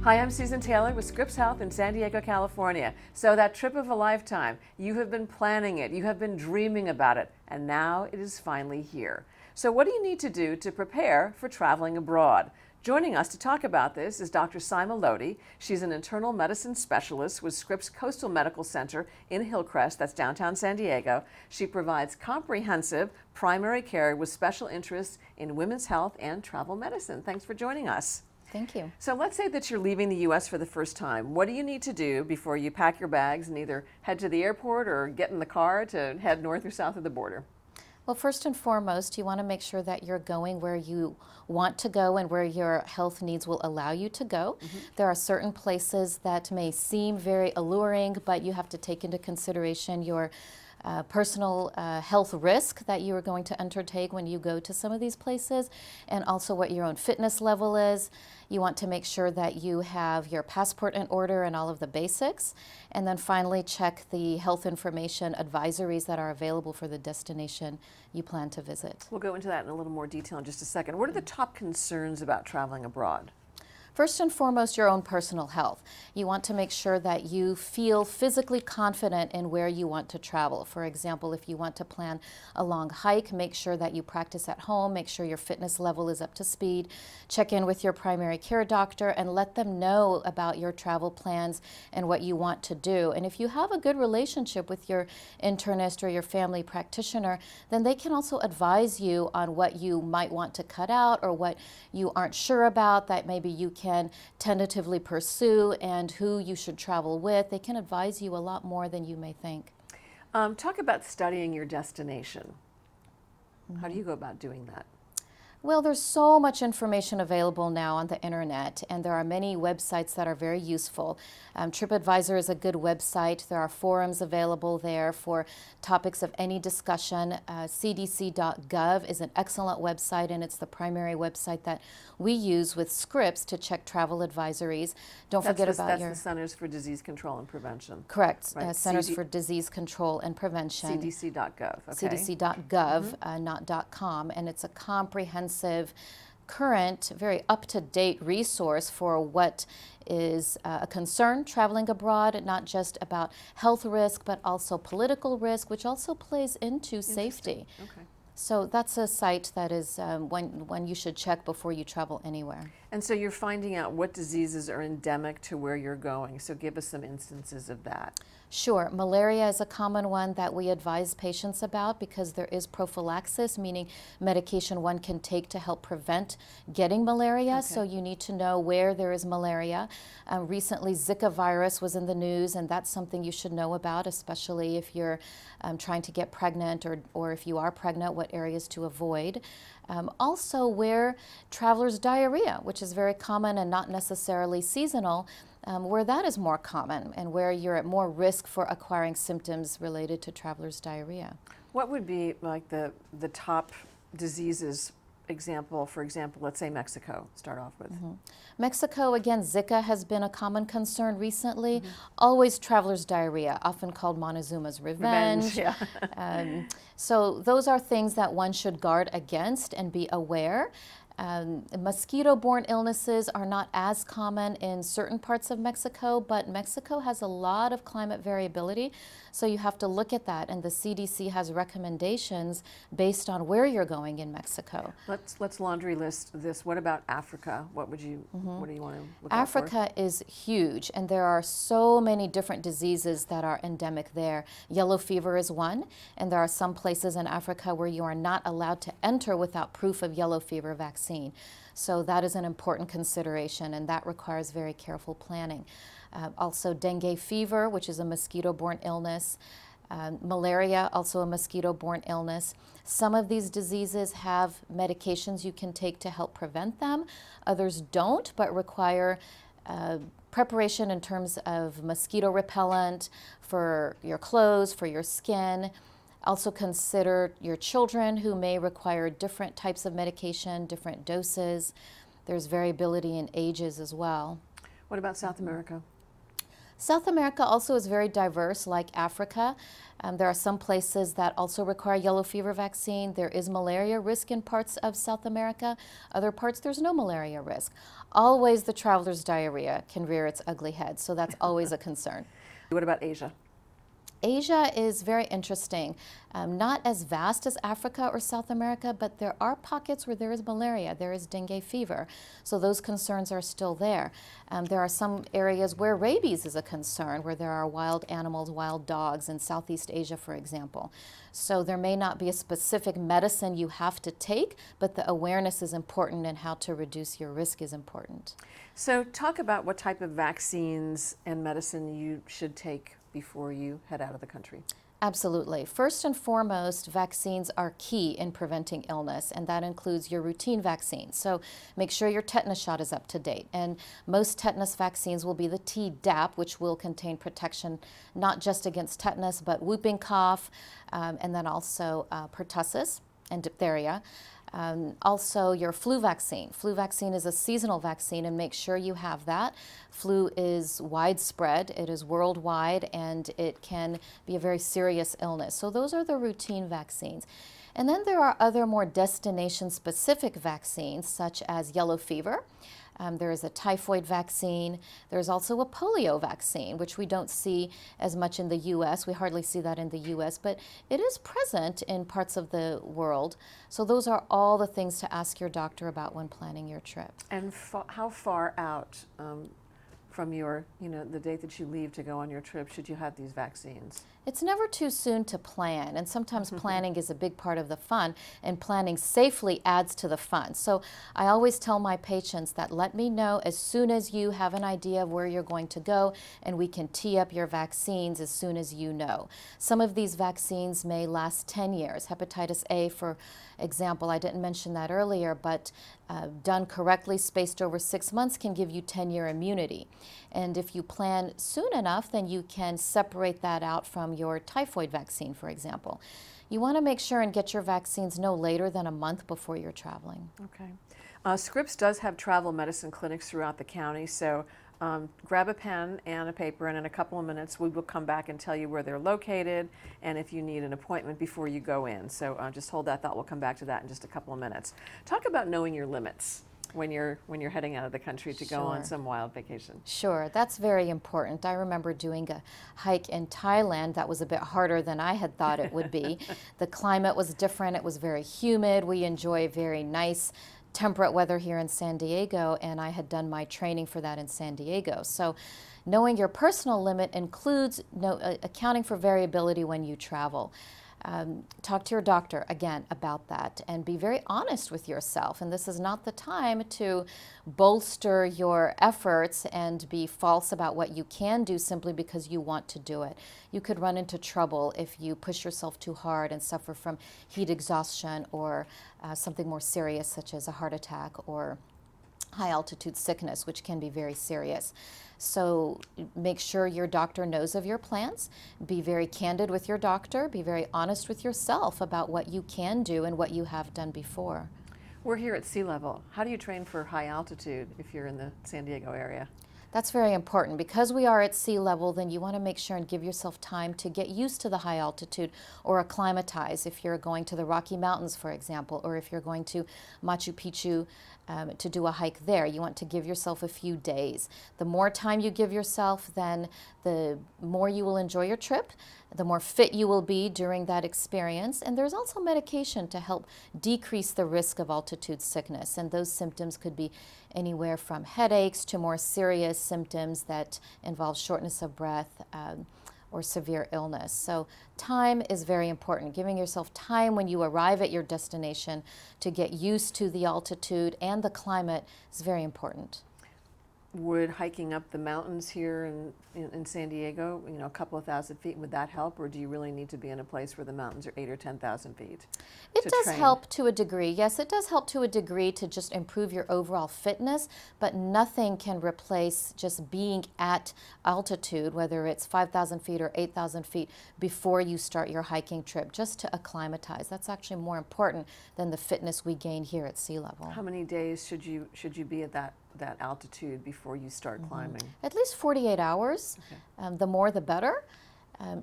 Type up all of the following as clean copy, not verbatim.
Hi, I'm Susan Taylor with Scripps Health in San Diego, California. So that trip of a lifetime, you have been planning it, you have been dreaming about it, and now it is finally here. So what do you need to do to prepare for traveling abroad? Joining us to talk about this is Dr. Saima Lodhi. She's an internal medicine specialist with Scripps Coastal Medical Center in Hillcrest, that's downtown San Diego. She provides comprehensive primary care with special interests in women's health and travel medicine. Thanks for joining us. Thank you. So let's say that you're leaving the U.S. for the first time. What do you need to do before you pack your bags and either head to the airport or get in the car to head north or south of the border? Well, first and foremost, you want to make sure that you're going where you want to go and where your health needs will allow you to go. There are certain places that may seem very alluring, but you have to take into consideration your personal health risk that you are going to undertake when you go to some of these places, and also what your own fitness level is. You want to make sure that you have your passport in order and all of the basics. And then finally, check the health information advisories that are available for the destination you plan to visit. We'll go into that in a little more detail in just a second. What are the top concerns about traveling abroad? First and foremost, your own personal health. You want to make sure that you feel physically confident in where you want to travel. For example, if you want to plan a long hike, make sure that you practice at home, make sure your fitness level is up to speed, check in with your primary care doctor and let them know about your travel plans and what you want to do. And if you have a good relationship with your internist or your family practitioner, then they can also advise you on what you might want to cut out or what you aren't sure about that maybe you can tentatively pursue and who you should travel with. They can advise you a lot more than you may think. Talk about studying your destination. How do you go about doing that? Well, there's so much information available now on the internet, and there are many websites that are very useful. TripAdvisor is a good website. There are forums available there for topics of any discussion. CDC.gov is an excellent website, and it's the primary website that we use with Scripps to check travel advisories. Don't forget about the Centers for Disease Control and Prevention. Correct. Right. Centers for Disease Control and Prevention. CDC.gov. Okay. CDC.gov, not .com, and it's a comprehensive, current, very up-to-date resource for what is a concern traveling abroad, not just about health risk, but also political risk, which also plays into safety. Okay. So that's a site that is one you should check before you travel anywhere. And so you're finding out what diseases are endemic to where you're going. So give us some instances of that. Sure. Malaria is a common one that we advise patients about because there is prophylaxis, meaning medication one can take to help prevent getting malaria. Okay. So you need to know where there is malaria. Recently, Zika virus was in the news, and that's something you should know about, especially if you're trying to get pregnant or if you are pregnant, what areas to avoid. Also, where travelers' diarrhea, which is very common and not necessarily seasonal, where that is more common and where you're at more risk for acquiring symptoms related to travelers' diarrhea. What would be like the top diseases for example, let's say Mexico, start off with. Mexico, again, Zika has been a common concern recently. Always travelers' diarrhea, often called Montezuma's revenge. Yeah. So those are things that one should guard against and be aware. Mosquito-borne illnesses are not as common in certain parts of Mexico, but Mexico has a lot of climate variability, so you have to look at that, and the CDC has recommendations based on where you're going in Mexico. Let's laundry list this. What about Africa? What do you want to look Africa out for? is huge, and there are so many different diseases that are endemic there. Yellow fever is one, and there are some places in Africa where you are not allowed to enter without proof of yellow fever vaccine. So that is an important consideration, and that requires very careful planning. Also dengue fever, which is a mosquito-borne illness. Malaria, also a mosquito-borne illness. Some of these diseases have medications you can take to help prevent them. Others don't, but require preparation in terms of mosquito repellent for your clothes, for your skin. Also consider your children who may require different types of medication, different doses. There's variability in ages as well. What about South America? South America also is very diverse, like Africa. There are some places that also require yellow fever vaccine. There is malaria risk in parts of South America. Other parts, there's no malaria risk. Always the traveler's diarrhea can rear its ugly head, so that's always a concern. What about Asia? Asia is very interesting. Not as vast as Africa or South America, but there are pockets where there is malaria, there is dengue fever. So those concerns are still there. There are some areas where rabies is a concern, where there are wild animals, wild dogs in Southeast Asia, for example. So there may not be a specific medicine you have to take, but the awareness is important and how to reduce your risk is important. So talk about what type of vaccines and medicine you should take before you head out of the country. Absolutely. First and foremost, vaccines are key in preventing illness, and that includes your routine vaccines. So make sure your tetanus shot is up to date. And most tetanus vaccines will be the Tdap, which will contain protection not just against tetanus, but whooping cough, and then also pertussis and diphtheria. Also, your flu vaccine. Flu vaccine is a seasonal vaccine, and make sure you have that. Flu is widespread, it is worldwide, and it can be a very serious illness. So those are the routine vaccines. And then there are other more destination-specific vaccines, such as yellow fever. There is a typhoid vaccine. There's also a polio vaccine, which we don't see as much in the U.S. We hardly see that in the U.S., but it is present in parts of the world. So those are all the things to ask your doctor about when planning your trip. And how far out from your, the date that you leave to go on your trip should you have these vaccines? It's never too soon to plan, and sometimes planning is a big part of the fun, and planning safely adds to the fun. So I always tell my patients that let me know as soon as you have an idea of where you're going to go, and we can tee up your vaccines as soon as you know. Some of these vaccines may last 10 years. Hepatitis A, for example, I didn't mention that earlier, but done correctly, spaced over 6 months, can give you 10-year immunity. And if you plan soon enough, then you can separate that out from your typhoid vaccine, for example. You want to make sure and get your vaccines no later than a month before you're traveling. Okay. Scripps does have travel medicine clinics throughout the county, so grab a pen and a paper, and in a couple of minutes we will come back and tell you where they're located and if you need an appointment before you go in. So just hold that thought. We'll come back to that in just a couple of minutes. Talk about knowing your limits when you're heading out of the country to go on some wild vacation. Sure, that's very important. I remember doing a hike in Thailand that was a bit harder than I had thought it would be. The climate was different. It was very humid. We enjoy very nice temperate weather here in San Diego, and I had done my training for that in San Diego. So knowing your personal limit includes accounting for variability when you travel. Talk to your doctor, again, about that, and be very honest with yourself. And this is not the time to bolster your efforts and be false about what you can do simply because you want to do it. You could run into trouble if you push yourself too hard and suffer from heat exhaustion or something more serious such as a heart attack or high altitude sickness, which can be very serious. So make sure your doctor knows of your plans. Be very candid with your doctor. Be very honest with yourself about what you can do and what you have done before. We're here at sea level. How do you train for high altitude if you're in the San Diego area? That's very important. Because we are at sea level, then you want to make sure and give yourself time to get used to the high altitude or acclimatize if you're going to the Rocky Mountains, for example, or if you're going to Machu Picchu to do a hike there. You want to give yourself a few days. The more time you give yourself, then the more you will enjoy your trip, the more fit you will be during that experience. And there's also medication to help decrease the risk of altitude sickness. And those symptoms could be anywhere from headaches to more serious symptoms that involve shortness of breath or severe illness. So time is very important. Giving yourself time when you arrive at your destination to get used to the altitude and the climate is very important. Would hiking up the mountains here in San Diego, a couple of thousand feet, would that help, or do you really need to be in a place where the mountains are 8,000 or 10,000 feet? It does help to a degree. Yes, it does help to a degree to just improve your overall fitness, but nothing can replace just being at altitude, whether it's 5,000 feet or 8,000 feet, before you start your hiking trip, just to acclimatize. That's actually more important than the fitness we gain here at sea level. How many days should you be at that that altitude before you start climbing? At least 48 hours. Okay. The more the better.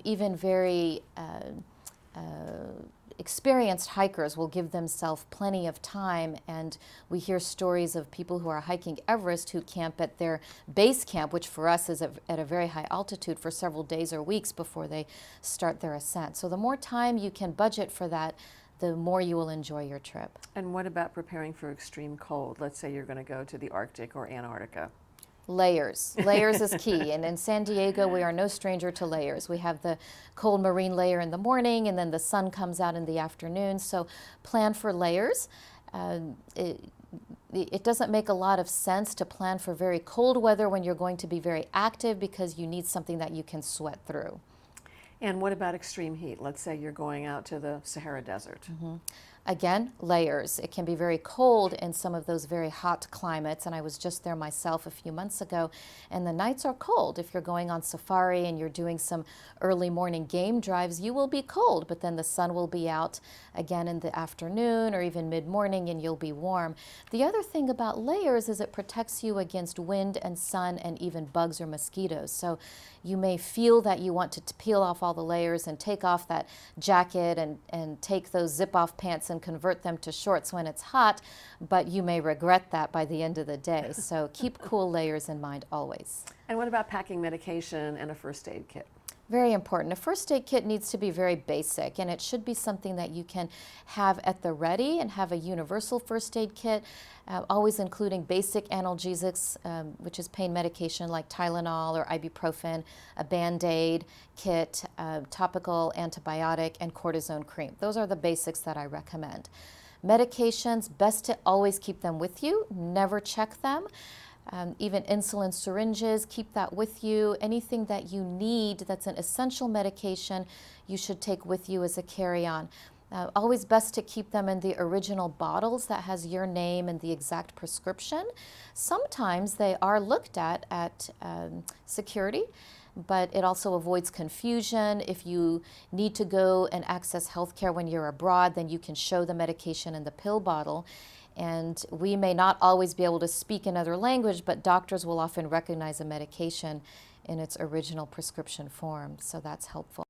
Even very experienced hikers will give themselves plenty of time, and we hear stories of people who are hiking Everest who camp at their base camp, which for us is at a very high altitude, for several days or weeks before they start their ascent. So the more time you can budget for that, the more you will enjoy your trip. And what about preparing for extreme cold? Let's say you're going to go to the Arctic or Antarctica. Layers. Layers is key. And in San Diego, we are no stranger to layers. We have the cold marine layer in the morning, and then the sun comes out in the afternoon. So plan for layers. It doesn't make a lot of sense to plan for very cold weather when you're going to be very active, because you need something that you can sweat through. And what about extreme heat? Let's say you're going out to the Sahara Desert. Again, layers. It can be very cold in some of those very hot climates, and I was just there myself a few months ago, and the nights are cold. If you're going on safari and you're doing some early morning game drives, you will be cold, but then the sun will be out again in the afternoon or even mid-morning, and you'll be warm. The other thing about layers is it protects you against wind and sun and even bugs or mosquitoes. So you may feel that you want to peel off all the layers and take off that jacket and take those zip-off pants and convert them to shorts when it's hot, but you may regret that by the end of the day. So keep cool layers in mind always. And what about packing medication and a first aid kit? Very important. A first aid kit needs to be very basic, and it should be something that you can have at the ready and have a universal first aid kit, always including basic analgesics, which is pain medication like Tylenol or ibuprofen, a Band-Aid kit, topical antibiotic, and cortisone cream. Those are the basics that I recommend. Medications, best to always keep them with you, never check them. Even insulin syringes, keep that with you. Anything that you need that's an essential medication, you should take with you as a carry-on. Always best to keep them in the original bottles that has your name and the exact prescription. Sometimes they are looked at security, but it also avoids confusion. If you need to go and access health care when you're abroad, then you can show the medication in the pill bottle. And we may not always be able to speak another language, but doctors will often recognize a medication in its original prescription form, so that's helpful.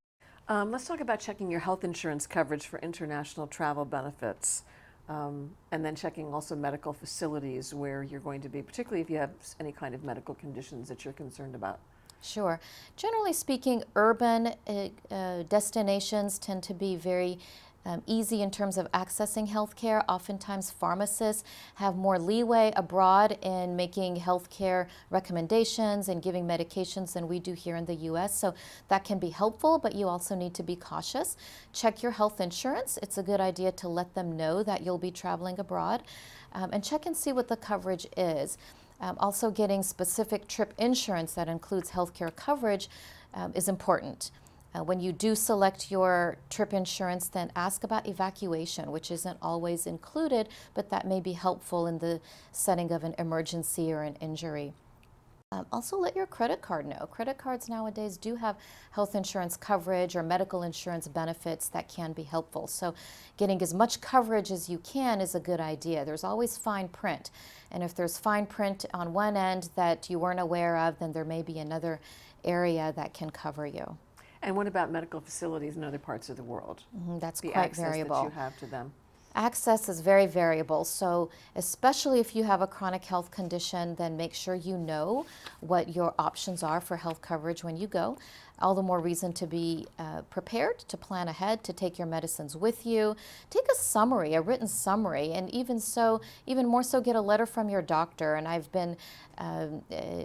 Let's talk about checking your health insurance coverage for international travel benefits, and then checking also medical facilities where you're going to be, particularly if you have any kind of medical conditions that you're concerned about. Sure. Generally speaking, urban destinations tend to be very easy in terms of accessing healthcare. Oftentimes pharmacists have more leeway abroad in making healthcare recommendations and giving medications than we do here in the US. So that can be helpful, but you also need to be cautious. Check your health insurance. It's a good idea to let them know that you'll be traveling abroad, and check and see what the coverage is. Also, getting specific trip insurance that includes healthcare coverage is important. When you do select your trip insurance, then ask about evacuation, which isn't always included, but that may be helpful in the setting of an emergency or an injury. Also, let your credit card know. Credit cards nowadays do have health insurance coverage or medical insurance benefits that can be helpful. So getting as much coverage as you can is a good idea. There's always fine print. And if there's fine print on one end that you weren't aware of, then there may be another area that can cover you. And what about medical facilities in other parts of the world? That's the quite variable. access that you have to them. Access is very variable, so especially if you have a chronic health condition, then make sure you know what your options are for health coverage when you go. All the more reason to be prepared, to plan ahead, to take your medicines with you. Take a summary, a written summary, and even more so, get a letter from your doctor. And I've been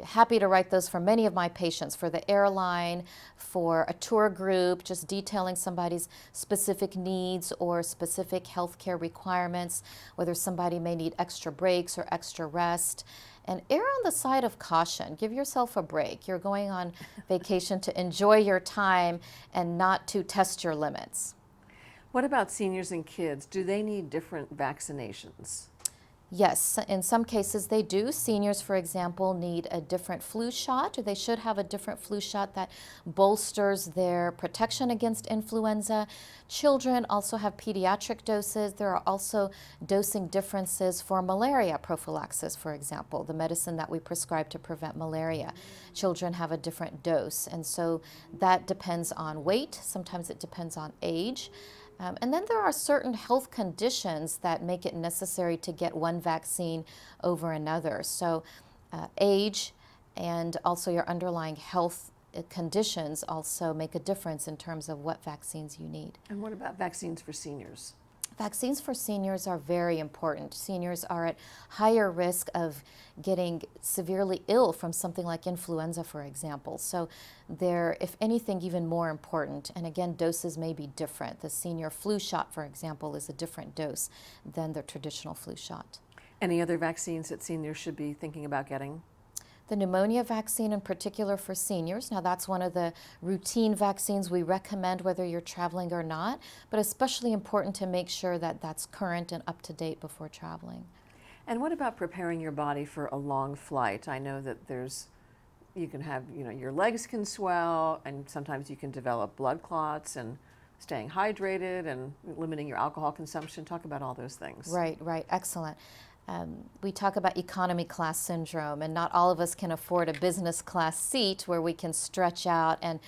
happy to write those for many of my patients, for the airline, for a tour group, just detailing somebody's specific needs or specific healthcare requirements, whether somebody may need extra breaks or extra rest. And err on the side of caution. Give yourself a break. You're going on vacation to enjoy your time and not to test your limits. What about seniors and kids? Do they need different vaccinations? Yes, in some cases they do. Seniors, for example, need a different flu shot, or they should have a different flu shot that bolsters their protection against influenza. Children also have pediatric doses. There are also dosing differences for malaria prophylaxis, for example, the medicine that we prescribe to prevent malaria. Children have a different dose, and so that depends on weight. Sometimes it depends on age. And then there are certain health conditions that make it necessary to get one vaccine over another. So age and also your underlying health conditions also make a difference in terms of what vaccines you need. And what about vaccines for seniors? Vaccines for seniors are very important. Seniors are at higher risk of getting severely ill from something like influenza, for example. So they're, if anything, even more important. And again, doses may be different. The senior flu shot, for example, is a different dose than the traditional flu shot. Any other vaccines that seniors should be thinking about getting? The pneumonia vaccine in particular for seniors. Now that's one of the routine vaccines we recommend whether you're traveling or not, but especially important to make sure that that's current and up to date before traveling. And what about preparing your body for a long flight? I know that you can have, your legs can swell, and sometimes you can develop blood clots, and staying hydrated and limiting your alcohol consumption. Talk about all those things. Right, excellent. We talk about economy class syndrome, and not all of us can afford a business class seat where we can stretch out and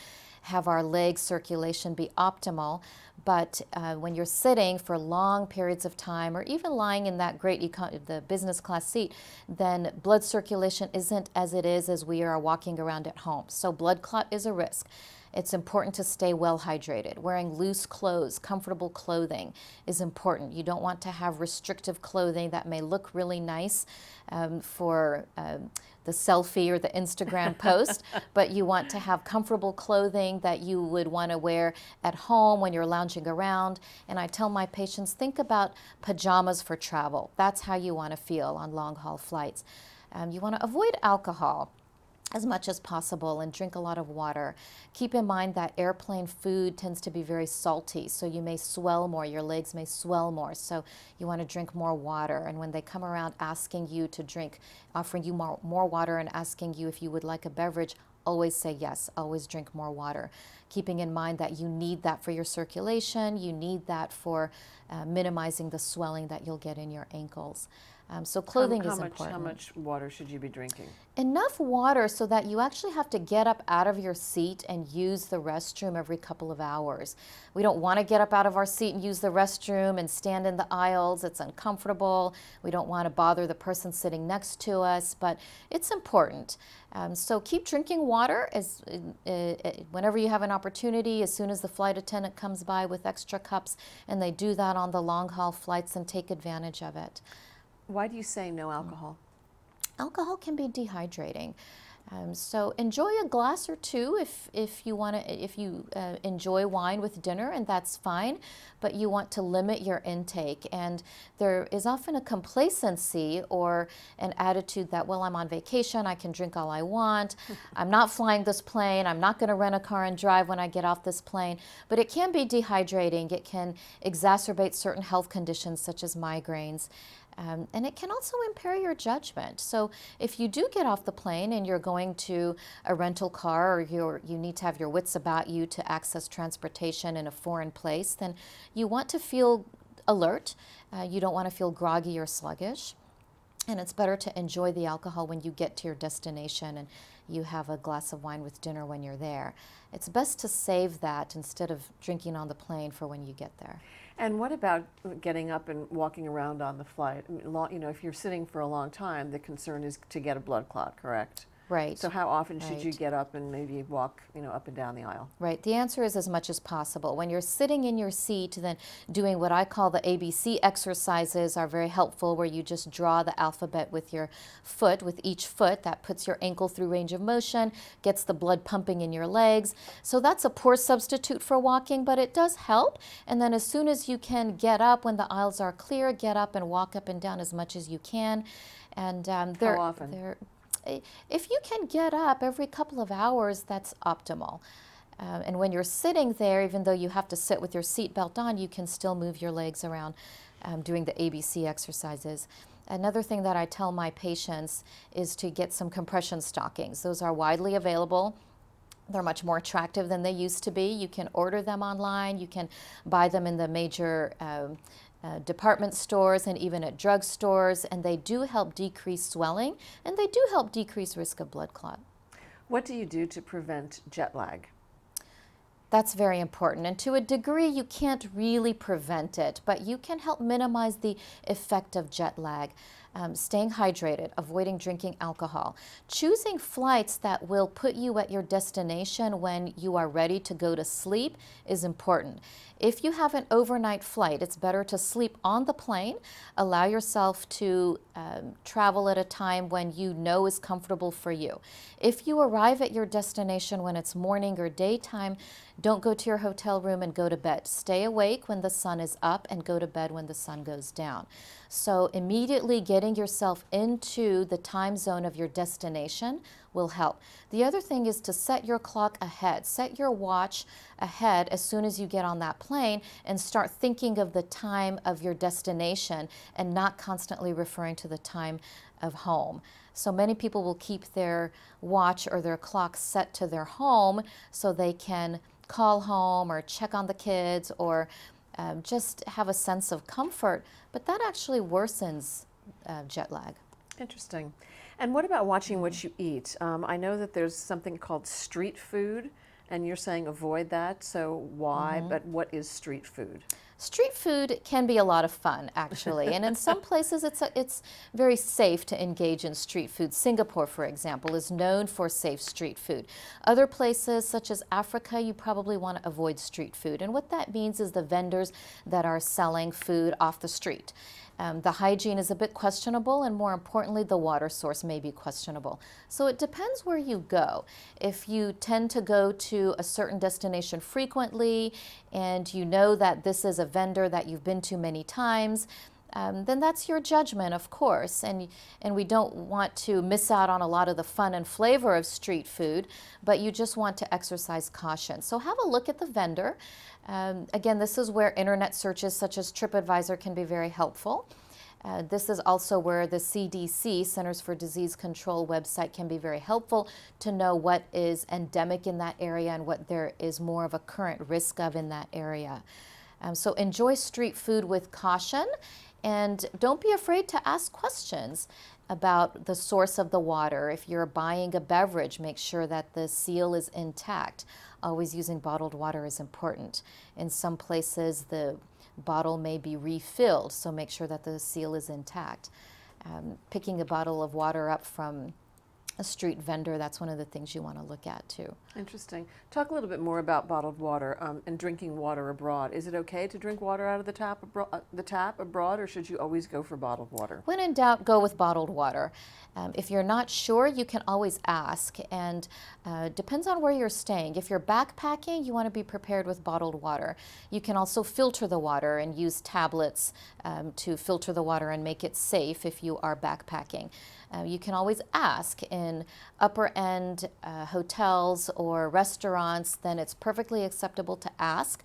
have our leg circulation be optimal. But when you're sitting for long periods of time, or even lying in that the business class seat, then blood circulation isn't as it is as we are walking around at home. So blood clot is a risk. It's important to stay well hydrated. Wearing loose clothes, comfortable clothing is important. You don't want to have restrictive clothing that may look really nice for the selfie or the Instagram post, but you want to have comfortable clothing that you would want to wear at home when you're lounging around. And I tell my patients, think about pajamas for travel. That's how you want to feel on long-haul flights. You want to avoid alcohol as much as possible and drink a lot of water. Keep in mind that airplane food tends to be very salty, so you may swell more, your legs may swell more, so you want to drink more water. And when they come around asking you to drink, offering you more water and asking you if you would like a beverage, always say yes, always drink more water. Keeping in mind that you need that for your circulation, you need that for minimizing the swelling that you'll get in your ankles. So clothing is important. How much water should you be drinking? Enough water so that you actually have to get up out of your seat and use the restroom every couple of hours. We don't want to get up out of our seat and use the restroom and stand in the aisles. It's uncomfortable. We don't want to bother the person sitting next to us, but it's important. So keep drinking water whenever you have an opportunity, as soon as the flight attendant comes by with extra cups, and they do that on the long-haul flights, and take advantage of it. Why do you say no alcohol? Alcohol can be dehydrating. So enjoy a glass or two if you enjoy wine with dinner, and that's fine, but you want to limit your intake. And there is often a complacency or an attitude that, well, I'm on vacation, I can drink all I want, I'm not flying this plane, I'm not going to rent a car and drive when I get off this plane. But it can be dehydrating. It can exacerbate certain health conditions such as migraines. And it can also impair your judgment. So if you do get off the plane and you're going to a rental car, or you need to have your wits about you to access transportation in a foreign place, then you want to feel alert. You don't want to feel groggy or sluggish. And it's better to enjoy the alcohol when you get to your destination and you have a glass of wine with dinner when you're there. It's best to save that instead of drinking on the plane for when you get there. And what about getting up and walking around on the flight? If you're sitting for a long time, the concern is to get a blood clot, correct? Right. So how often should you get up and maybe walk, up and down the aisle? Right. The answer is as much as possible. When you're sitting in your seat, then doing what I call the ABC exercises are very helpful, where you just draw the alphabet with your foot, with each foot. That puts your ankle through range of motion, gets the blood pumping in your legs. So that's a poor substitute for walking, but it does help. And then as soon as you can get up, when the aisles are clear, get up and walk up and down as much as you can. And how often? If you can get up every couple of hours, that's optimal. And when you're sitting there, even though you have to sit with your seatbelt on, you can still move your legs around doing the ABC exercises. Another thing that I tell my patients is to get some compression stockings. Those are widely available. They're much more attractive than they used to be. You can order them online. You can buy them in the major department stores and even at drugstores, and they do help decrease swelling, and they do help decrease risk of blood clot. What do you do to prevent jet lag? That's very important, and to a degree you can't really prevent it, but you can help minimize the effect of jet lag. Staying hydrated, avoiding drinking alcohol, choosing flights that will put you at your destination when you are ready to go to sleep is important. If you have an overnight flight, it's better to sleep on the plane. Allow yourself to travel at a time when you know is comfortable for you. If you arrive at your destination when it's morning or daytime, don't go to your hotel room and go to bed. Stay awake when the sun is up and go to bed when the sun goes down. So immediately getting yourself into the time zone of your destination will help. The other thing is to set your clock ahead. Set your watch ahead as soon as you get on that plane and start thinking of the time of your destination and not constantly referring to the time of home. So many people will keep their watch or their clock set to their home so they can call home or check on the kids or just have a sense of comfort, but that actually worsens jet lag. Interesting. And what about watching what you eat? I know that there's something called street food, and you're saying avoid that. So why? But what is street food? Street food can be a lot of fun, actually, and in some places it's very safe to engage in street food. Singapore, for example, is known for safe street food. Other places, such as Africa, you probably want to avoid street food, and what that means is the vendors that are selling food off the street. The hygiene is a bit questionable, and more importantly, the water source may be questionable. So it depends where you go. If you tend to go to a certain destination frequently, and you know that this is a vendor that you've been to many times, then that's your judgment, of course. And we don't want to miss out on a lot of the fun and flavor of street food, but you just want to exercise caution. So have a look at the vendor. Again, this is where internet searches such as TripAdvisor can be very helpful. This is also where the CDC, Centers for Disease Control website, can be very helpful to know what is endemic in that area and what there is more of a current risk of in that area. So enjoy street food with caution, and don't be afraid to ask questions about the source of the water. If you're buying a beverage, make sure that the seal is intact. Always using bottled water is important. In some places, the bottle may be refilled, so make sure that the seal is intact. Picking a bottle of water up from a street vendor, that's one of the things you want to look at too. Interesting. Talk a little bit more about bottled water and drinking water abroad. Is it okay to drink water out of the tap abroad, or should you always go for bottled water? When in doubt, go with bottled water. If you're not sure, you can always ask, and depends on where you're staying. If you're backpacking, you want to be prepared with bottled water. You can also filter the water and use tablets to filter the water and make it safe if you are backpacking. You can always ask in upper end hotels or restaurants, then it's perfectly acceptable to ask.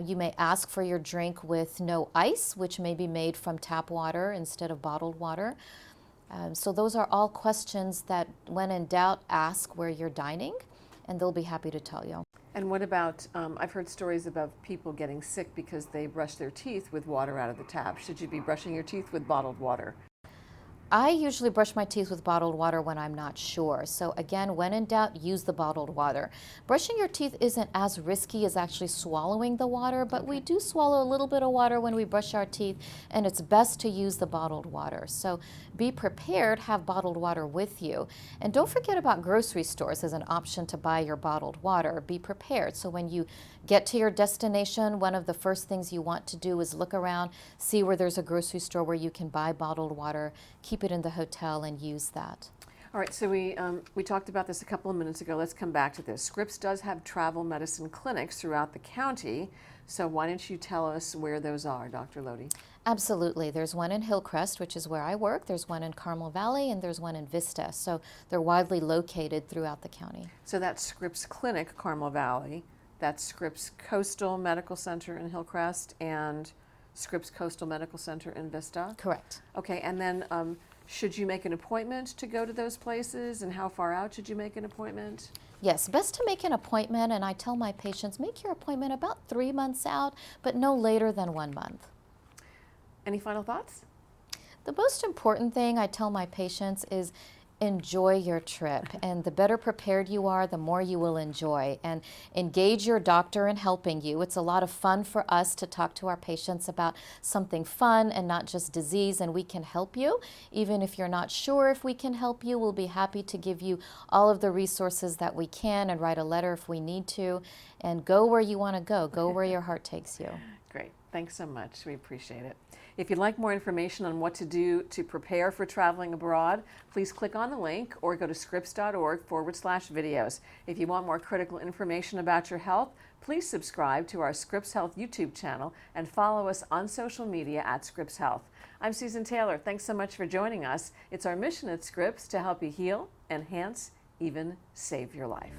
You may ask for your drink with no ice, which may be made from tap water instead of bottled water. So those are all questions that, when in doubt, ask where you're dining, and they'll be happy to tell you. And what about, I've heard stories about people getting sick because they brush their teeth with water out of the tap. Should you be brushing your teeth with bottled water? I usually brush my teeth with bottled water when I'm not sure. So again, when in doubt, use the bottled water. Brushing your teeth isn't as risky as actually swallowing the water, but we do swallow a little bit of water when we brush our teeth, and it's best to use the bottled water. So be prepared, have bottled water with you. And don't forget about grocery stores as an option to buy your bottled water. Be prepared. So when you get to your destination, one of the first things you want to do is look around, see where there's a grocery store where you can buy bottled water, keep it in the hotel and use that. All right, so we talked about this a couple of minutes ago. Let's come back to this. Scripps does have travel medicine clinics throughout the county, so why don't you tell us where those are, Dr. Lodhi? Absolutely. There's one in Hillcrest, which is where I work. There's one in Carmel Valley, and there's one in Vista. So they're widely located throughout the county. So that's Scripps Clinic, Carmel Valley. That's Scripps Coastal Medical Center in Hillcrest, and Scripps Coastal Medical Center in Vista? Correct. Okay, and then should you make an appointment to go to those places, and how far out should you make an appointment? Yes, best to make an appointment, and I tell my patients, make your appointment about 3 months out, but no later than 1 month. Any final thoughts? The most important thing I tell my patients is enjoy your trip, and the better prepared you are, the more you will enjoy, and engage your doctor in helping you. It's a lot of fun for us to talk to our patients about something fun and not just disease, and we can help you. Even if you're not sure if we can help you, we'll be happy to give you all of the resources that we can and write a letter if we need to, and go where you want to go where your heart takes you. Great. Thanks so much. We appreciate it. If you'd like more information on what to do to prepare for traveling abroad, please click on the link or go to scripps.org/videos. If you want more critical information about your health, please subscribe to our Scripps Health YouTube channel and follow us on social media at Scripps Health. I'm Susan Taylor. Thanks so much for joining us. It's our mission at Scripps to help you heal, enhance, even save your life.